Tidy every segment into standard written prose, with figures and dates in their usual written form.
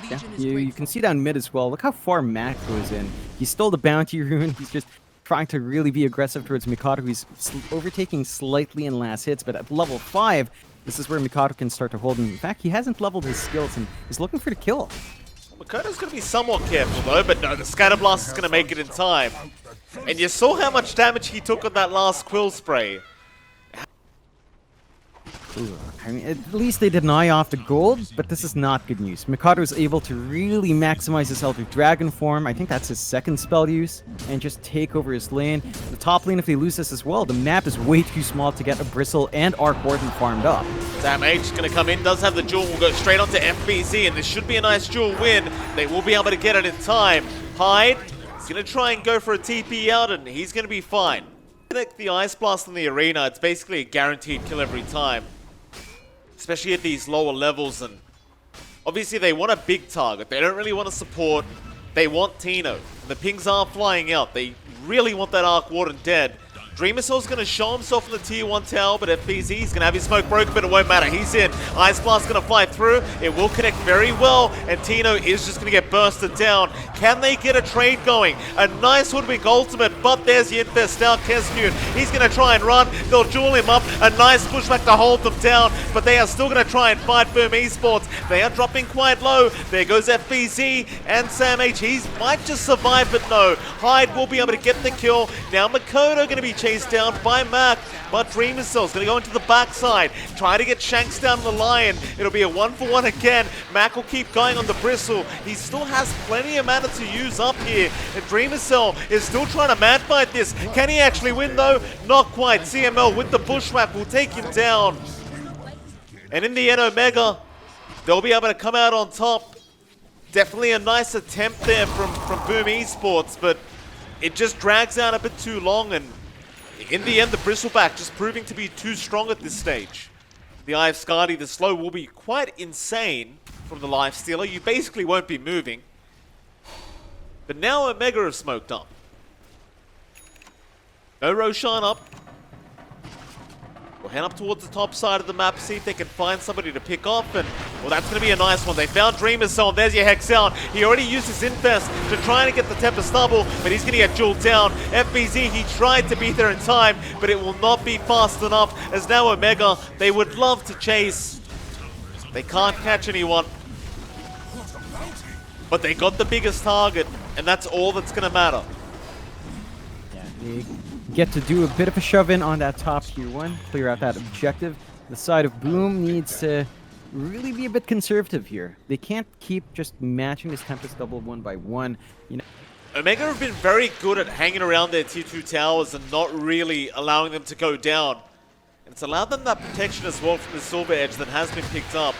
Yeah, you can see down mid as well. Look how far Mac goes in. He stole the bounty rune. He's just trying to really be aggressive towards Mikado. He's overtaking slightly in last hits, but at level 5, this is where Mikado can start to hold him. In fact, he hasn't leveled his skills and he's looking for the kill. Mikoto's going to be somewhat careful though, but no, the Scatter Blast is going to make it in time. And you saw how much damage he took on that last Quill Spray. Ooh, I mean, at least they deny off the gold, but this is not good news. Mikado is able to really maximize his health with Dragon Form. I think that's his second spell use, and just take over his lane. The top lane, if they lose this as well, the map is way too small to get a Bristle and Arc Warden farmed up. Damage is going to come in, does have the duel, will go straight onto FBZ, and this should be a nice duel win. They will be able to get it in time. Hyde is going to try and go for a TP out, and he's going to be fine. Connect the Ice Blast in the arena, it's basically a guaranteed kill every time. Especially at these lower levels, and obviously they want a big target. They don't really want to support. They want Tino. And the pings are flying out. They really want that Arc Warden dead. Dreamercell's going to show himself in the tier 1 tower, but FBZ is going to have his smoke broken, but it won't matter. He's in. Ice Blast going to fly through. It will connect very well, and Tino is just going to get bursted down. Can they get a trade going? A nice Hoodwink ultimate, but there's the Infest now. Kescue, he's going to try and run. They'll duel him up. A nice pushback to hold them down, but they are still going to try and fight Boom Esports. They are dropping quite low. There goes FBZ and Sam H. He might just survive, but no. Hyde will be able to get the kill. Now Mikoto going to be chased down by Mac, but Dreamercell's going to go into the backside, try to get Shanks down the Lion. It'll be a 1-for-1 again. Mac will keep going on the Bristle. He still has plenty of mana to use up here, and Dreamercell is still trying to man fight this. Can he actually win though? Not quite. CML with the bushwhack will take him down. And in the end, Omega, they'll be able to come out on top. Definitely a nice attempt there from Boom Esports, but it just drags out a bit too long, and in the end, the Bristleback just proving to be too strong at this stage. The Eye of Skadi, the slow will be quite insane from the Lifestealer. You basically won't be moving. But now Omega have smoked up. No Roshan up. We'll head up towards the top side of the map, see if they can find somebody to pick off, and well, that's going to be a nice one. They found Dreamercell, and there's your Hex out. He already used his Infest to try and get the Tempest Stubble, but he's going to get jeweled down. FBZ, he tried to be there in time, but it will not be fast enough, as now Omega, they would love to chase. They can't catch anyone. But they got the biggest target, and that's all that's going to matter. Yeah, they get to do a bit of a shove-in on that top tier 1, clear out that objective. The side of Boom needs to really be a bit conservative here. They can't keep just matching this Tempest double 1 by 1. You know, Omega have been very good at hanging around their tier 2 towers and not really allowing them to go down. And it's allowed them that protection as well from the Silver Edge that has been picked up.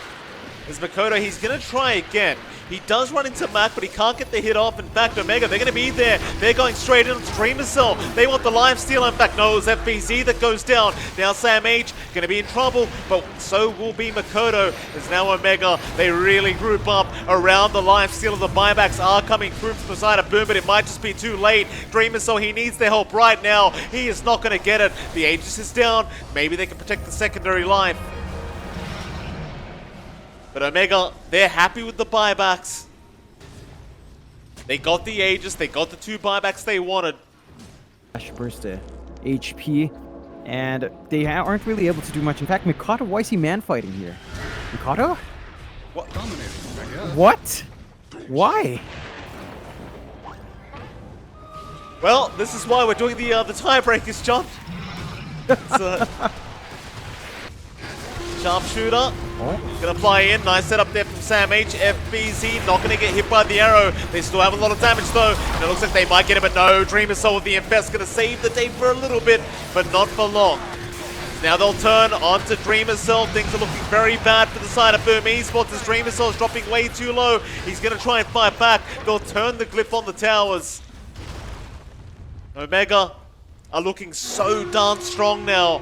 As Mikoto, he's going to try again. He does run into Mac, but he can't get the hit off. In fact, Omega, they're going to be there. They're going straight into Dreamercell. They want the Lifestealer. In fact, no, it's FBZ that goes down. Now Sam H going to be in trouble, but so will be Mikoto. As now Omega, they really group up around the Lifestealer. The buybacks are coming through from the side of Boom, but it might just be too late. Dreamercell, he needs their help right now. He is not going to get it. The Aegis is down. Maybe they can protect the secondary life. But Omega, they're happy with the buybacks. They got the Aegis, they got the 2 buybacks they wanted. Flash burst to HP, and they aren't really able to do much. In fact, Mikado, why is he man-fighting here? Mikado? What? What? Why? Well, this is why we're doing the tiebreakers, John. Sharpshooter. Gonna fly in. Nice setup there from Sam H. FBZ not gonna get hit by the arrow. They still have a lot of damage though. And it looks like they might get it, but no. Dreamercell with the Infest gonna save the day for a little bit, but not for long. Now they'll turn onto Dreamercell. Things are looking very bad for the side of Boom Esports as Dreamercell is dropping way too low. He's gonna try and fight back. They'll turn the glyph on the towers. Omega are looking so darn strong now.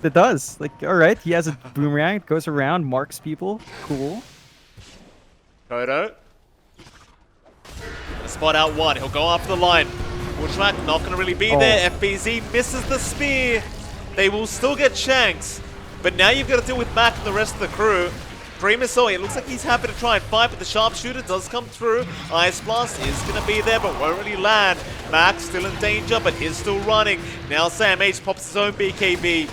It does. Like, alright, he has a boomerang, it goes around, marks people. Cool. Kodo. Gonna spot out one. He'll go after the line. Bushwhack not gonna really be there. FBZ misses the spear. They will still get Shanks. But now you've got to deal with Mac and the rest of the crew. Dreamer, it looks like he's happy to try and fight, but the sharpshooter does come through. Ice Blast is going to be there, but won't really land. Max still in danger, but is still running. Now Sam H pops his own BKB.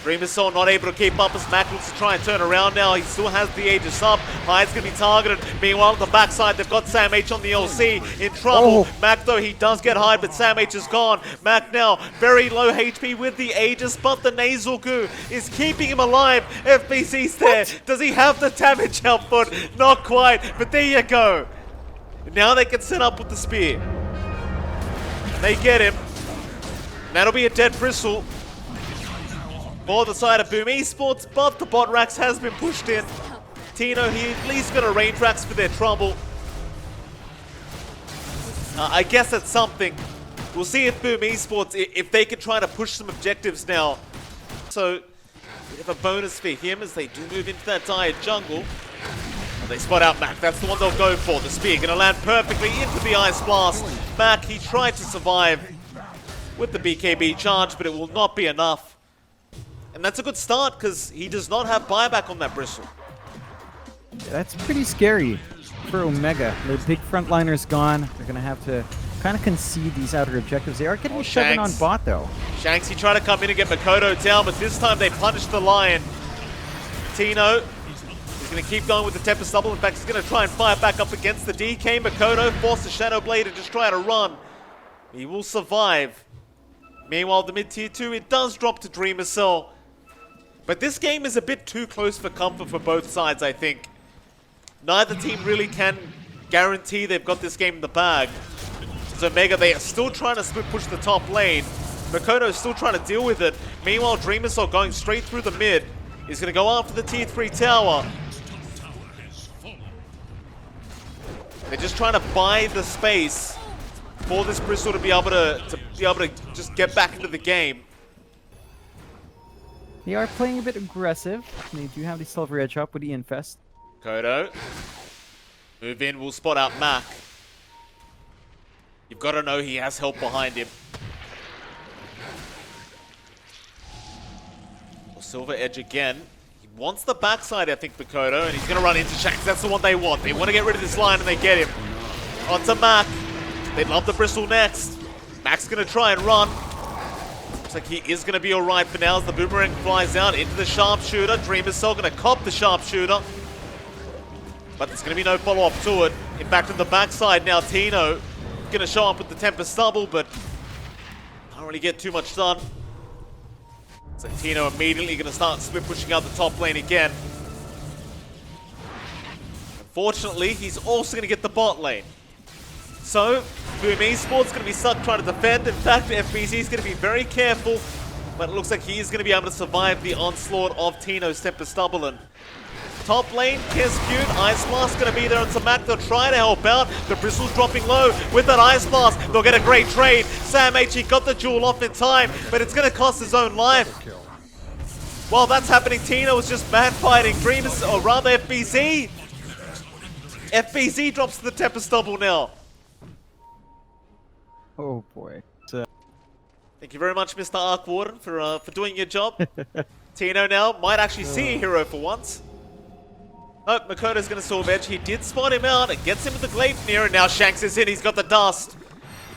Dreamer not able to keep up as Mac looks to try and turn around now. He still has the Aegis up. Hyde's going to be targeted. Meanwhile, on the backside, they've got Sam H on the LC in trouble. Mac, though, he does get Hyde, but Sam H is gone. Mac now very low HP with the Aegis, but the Nasal Goo is keeping him alive. FBC's there. Does he have the damage output? Not quite, but there you go. Now they can set up with the spear. They get him. That'll be a dead Bristle. For the side of Boom Esports, but the bot racks has been pushed in. Tino, he at least got a range racks for their trouble. I guess that's something. We'll see if Boom Esports, if they can try to push some objectives now. So, we have a bonus for him as they do move into that dire jungle. And they spot out Mac, that's the one they'll go for. The spear gonna land perfectly into the Ice Blast. Mac, he tried to survive with the BKB charge, but it will not be enough. And that's a good start, because he does not have buyback on that Bristle. Yeah, that's pretty scary for Omega. The big frontliner's gone. They're going to have to kind of concede these outer objectives. They are getting shoved in on bot, though. Shanks, he tried to come in and get Makoto down, but this time they punished the Lion. Tino is going to keep going with the Tempest Double. In fact, he's going to try and fire back up against the DK. Makoto forced the Shadow Blade and just try to run. He will survive. Meanwhile, the mid-tier 2, it does drop to Dreamer Cell. But this game is a bit too close for comfort for both sides, I think. Neither team really can guarantee they've got this game in the bag. So Omega, they are still trying to split push the top lane. Makoto is still trying to deal with it. Meanwhile, Dreamersaw going straight through the mid. He's going to go after the tier 3 tower. They're just trying to buy the space for this Bristle to be able to just get back into the game. They are playing a bit aggressive. They do have the Silver Edge up with the Infest. Kodo. Move in, we'll spot out Mac. You've got to know he has help behind him. Silver Edge again. He wants the backside, I think, for Kodo, and he's going to run into Shanks. That's the one they want. They want to get rid of this line, and they get him. Onto Mac. They'd love the Bristle next. Mac's going to try and run. Looks like he is going to be alright for now as the Boomerang flies out into the Sharpshooter. Dreamer's Cell going to cop the Sharpshooter. But there's going to be no follow-up to it. In fact, on the backside now, Tino going to show up with the Tempest Double, but can't really get too much done. So Tino immediately going to start split pushing out the top lane again. Unfortunately, he's also going to get the bot lane. So, Boom Esports going to be stuck trying to defend. In fact, FBC is going to be very careful, but it looks like he is going to be able to survive the onslaught of Tino's Tempest Double. And top lane, Keskune, Ice Blast going to be there on Samat. They'll try to help out. The Bristle's dropping low with that Ice Blast. They'll get a great trade. Sam H, he got the jewel off in time, but it's going to cost his own life. While that's happening, Tino was just mad fighting Dreamers, or rather FBC. FBC drops to the Tempest Double now. Oh boy. Thank you very much, Mr. Arc Warden, for doing your job. Tino now might actually see a hero for once. Oh, Makoto's going to Silver Edge. He did spot him out. It gets him with the Gleipnir, and now Shanks is in. He's got the dust.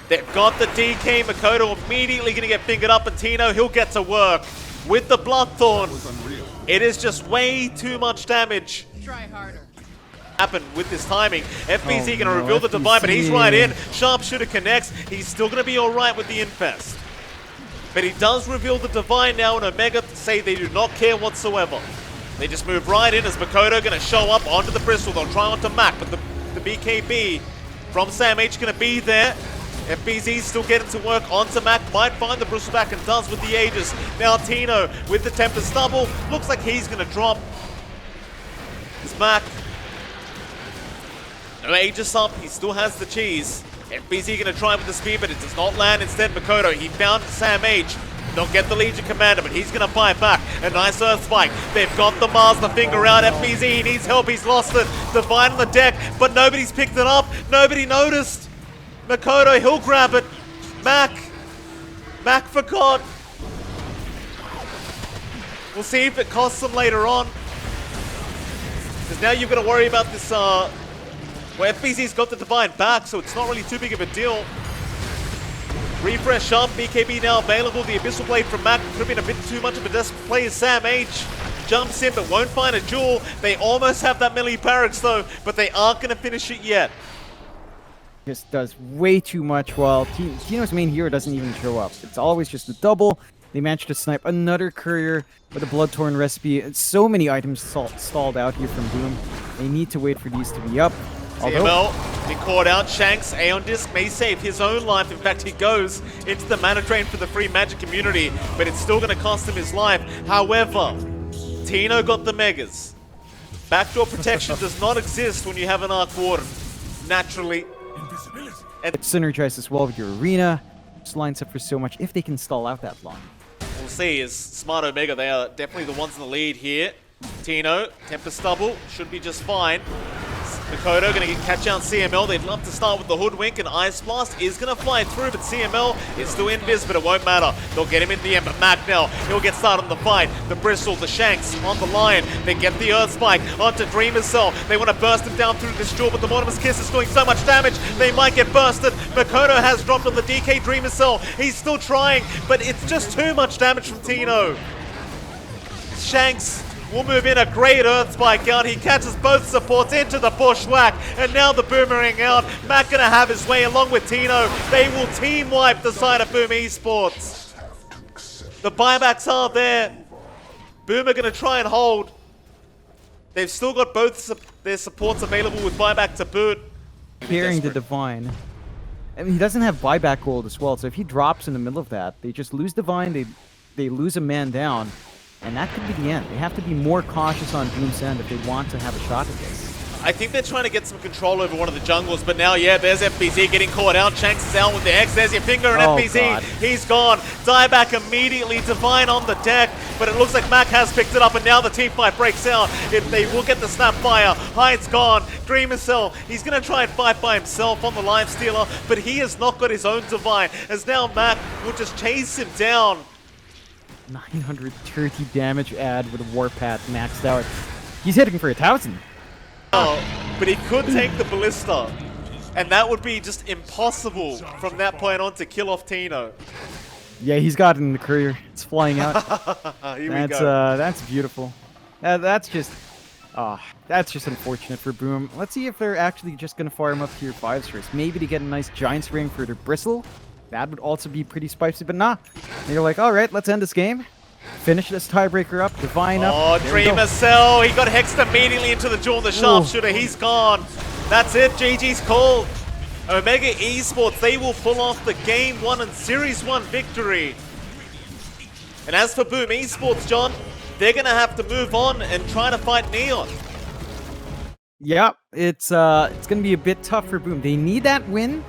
They've got the DK. Makoto immediately going to get fingered up, and Tino, he'll get to work with the Bloodthorn. It is just way too much damage. Try harder. Happen with this timing. FBC going to reveal the Divine, but he's right in. Sharpshooter connects. He's still going to be alright with the Infest. But he does reveal the Divine now, and Omega say they do not care whatsoever. They just move right in as Makoto going to show up onto the Bristle. They'll try onto Mac, but the BKB from Sam H going to be there. FBZ still getting to work onto Mac. Might find the Bristle back and does with the Aegis. Now Tino with the Tempest Double. Looks like he's going to drop. It's Mac. No Aegis up. He still has the cheese. FBZ going to try with the speed, but it does not land. Instead, Makoto, he found Sam H. Don't get the Legion Commander, but he's going to fight back. A nice Earth Spike. They've got the Mars, the finger out. FBZ, he needs help. He's lost it. Divine on the deck, but nobody's picked it up. Nobody noticed. Makoto, he'll grab it. Mac forgot. We'll see if it costs him later on. Because now you've got to worry about this, well, FBZ's got the Divine back, so it's not really too big of a deal. Refresh up, BKB now available. The Abyssal Blade from Mac could have been a bit too much of a desperate play as Sam H jumps in but won't find a duel. They almost have that melee barracks though, but they aren't going to finish it yet. Just does way too much while Tino's main hero doesn't even show up. It's always just a double. They managed to snipe another courier with a Bloodtorn recipe. So many items stalled out here from Boom. They need to wait for these to be up. CML been caught out. Shanks, Aeon Disc may save his own life. In fact, he goes into the mana drain for the free magic community, but it's still going to cost him his life. However, Tino got the Megas. Backdoor protection does not exist when you have an Arc Warden. Naturally. It synergizes well with your arena. Just lines up for so much if they can stall out that long. We'll see. Is Smart Omega, they are definitely the ones in the lead here. Tino, Tempest Stubble, should be just fine. Makoto gonna get catch out CML. They'd love to start with the Hoodwink, and Ice Blast is gonna fly through, but CML is still invis, but it won't matter. They'll get him in the end, but Mac now, he'll get started on the fight. The Bristle, the Shanks on the line. They get the Earth Spike onto Dreamer's Cell. They want to burst him down through this duel, but the Mortimer's Kiss is doing so much damage, they might get bursted. Makoto has dropped on the DK Dreamer's Cell. He's still trying, but it's just too much damage from Tino. Shanks will move in a great Earth Spike out. He catches both supports into the Bushwhack, and now the Boomerang out. Mac gonna have his way along with Tino. They will team wipe the side of Boom Esports. The buybacks are there. Boom are gonna try and hold. They've still got both their supports available with buyback to boot. Clearing the Divine. I mean, he doesn't have buyback gold as well, so if he drops in the middle of that, they just lose Divine, they lose a man down. And that could be the end. They have to be more cautious on Boom's end if they want to have a shot at this. I think they're trying to get some control over one of the jungles, but now, yeah, there's FBZ getting caught out. Shanks is out with the X. There's your finger and FBZ. God. He's gone. Dieback immediately. Divine on the deck, but it looks like Mac has picked it up, and now the team fight breaks out. If they will get the Snapfire. Hyde's gone. Dreamer Cell. He's going to try and fight by himself on the Life Stealer, but he has not got his own Divine, as now Mac will just chase him down. 930 damage add with a Warpath maxed out. He's hitting for 1,000. Oh, but he could take the Ballista, and that would be just impossible from that point on to kill off Tino. Yeah, he's got it in the courier. It's flying out. Here we go. That's beautiful. That's just unfortunate for Boom. Let's see if they're actually just going to farm up tier 5s first. Maybe to get a nice Giant's Ring for their Bristle. That would also be pretty spicy, but nah. They're like, all right, let's end this game. Finish this tiebreaker up, Divine up. Oh, Dreamer Cell. He got hexed immediately into the duel. The sharpshooter, he's gone. That's it. GG's called. Omega Esports, they will pull off the Game 1 and Series 1 victory. And as for Boom Esports, John, they're going to have to move on and try to fight Neon. Yeah, it's going to be a bit tough for Boom. They need that win